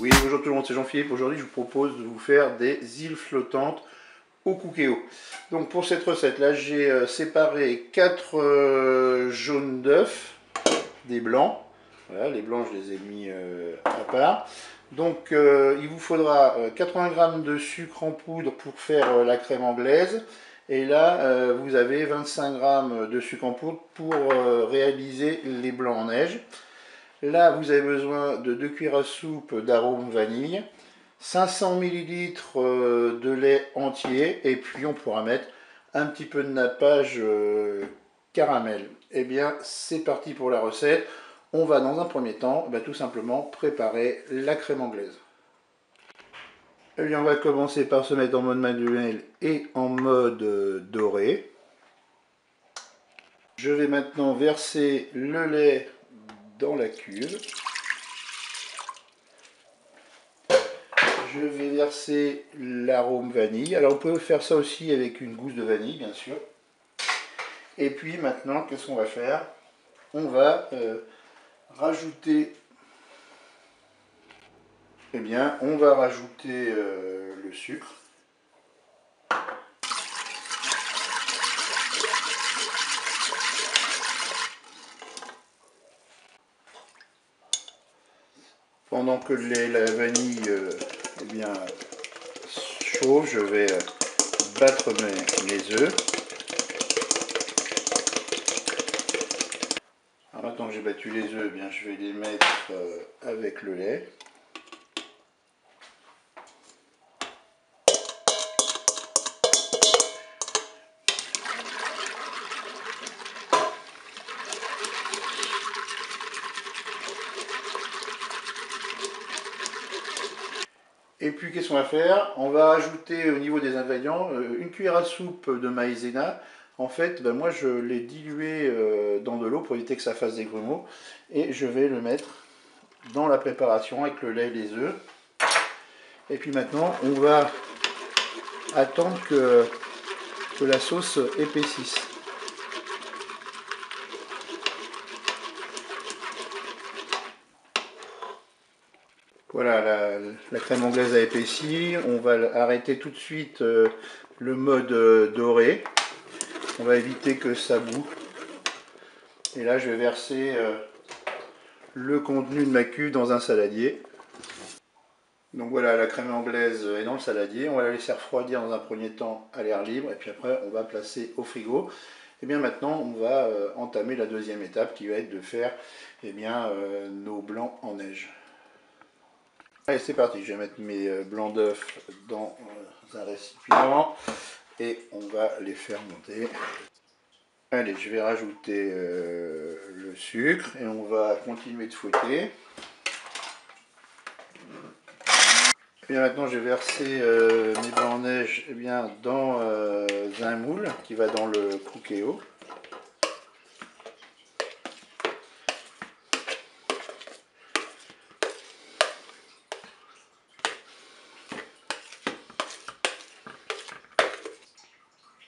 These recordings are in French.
Oui, bonjour tout le monde, c'est Jean-Philippe. Aujourd'hui, je vous propose de vous faire des îles flottantes au cookéo. Donc pour cette recette-là, j'ai séparé 4 jaunes d'œufs, des blancs. Voilà, les blancs, je les ai mis à part. Donc il vous faudra 80 g de sucre en poudre pour faire la crème anglaise. Et là, vous avez 25 g de sucre en poudre pour réaliser les blancs en neige. Là, vous avez besoin de 2 cuillères à soupe d'arôme vanille, 500 ml de lait entier, et puis on pourra mettre un petit peu de nappage caramel. Eh bien, c'est parti pour la recette. On va dans un premier temps, tout simplement préparer la crème anglaise. Eh bien, on va commencer par se mettre en mode manuel et en mode doré. Je vais maintenant verser le lait dans la cuve. Je vais verser l'arôme vanille. Alors, on peut faire ça aussi avec une gousse de vanille, bien sûr. Et puis maintenant, qu'est-ce qu'on va faire? On va rajouter, on va rajouter le sucre. Pendant que la vanille chauffe, je vais battre mes œufs. Alors maintenant que j'ai battu les œufs, je vais les mettre avec le lait. Et puis qu'est-ce qu'on va faire? On va ajouter au niveau des ingrédients une cuillère à soupe de maïzena. En fait, moi je l'ai dilué dans de l'eau pour éviter que ça fasse des grumeaux. Et je vais le mettre dans la préparation avec le lait et les œufs. Et puis maintenant, on va attendre que la sauce épaississe. Voilà, la crème anglaise a épaissi. On va arrêter tout de suite le mode doré. On va éviter que ça boue. Et là, je vais verser le contenu de ma cuve dans un saladier. Donc voilà, la crème anglaise est dans le saladier. On va la laisser refroidir dans un premier temps à l'air libre. Et puis après, on va placer au frigo. Et bien maintenant, on va entamer la deuxième étape qui va être de faire nos blancs en neige. Allez, c'est parti, je vais mettre mes blancs d'œufs dans un récipient et on va les faire monter. Allez, je vais rajouter le sucre et on va continuer de fouetter. Et maintenant, je vais verser mes blancs en neige dans un moule qui va dans le cookéo.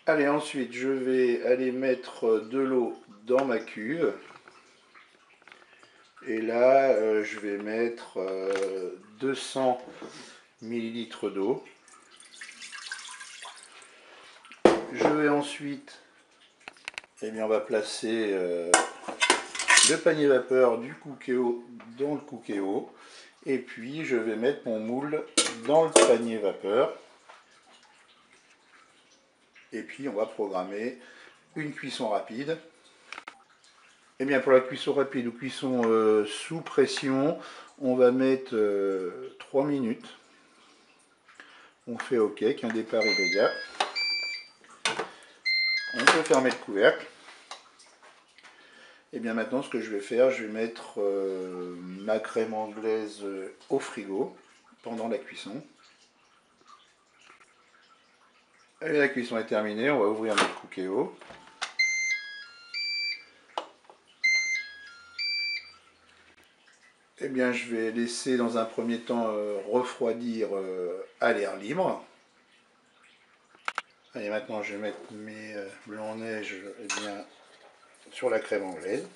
Allez, ensuite, je vais aller mettre de l'eau dans ma cuve. Et là, je vais mettre 200 ml d'eau. Je vais ensuite, on va placer le panier vapeur du cookéo dans le cookéo. Et puis, je vais mettre mon moule dans le panier vapeur. Et puis on va programmer une cuisson rapide. Et bien pour la cuisson rapide ou cuisson sous pression, on va mettre 3 minutes. On fait OK, qu'un départ immédiat. On peut fermer le couvercle. Et bien maintenant ce que je vais faire, je vais mettre ma crème anglaise au frigo pendant la cuisson. Et la cuisson est terminée, on va ouvrir notre cookéo. Eh bien, je vais laisser dans un premier temps refroidir à l'air libre. Allez, maintenant je vais mettre mes blancs en neige sur la crème anglaise.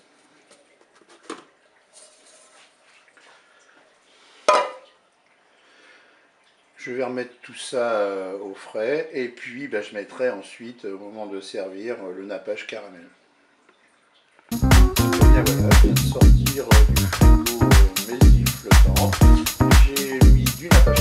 Je vais remettre tout ça au frais et puis je mettrai ensuite au moment de servir le nappage caramel. Et bien voilà, je viens de sortir du frigo mes îles flottantes. J'ai mis du nappage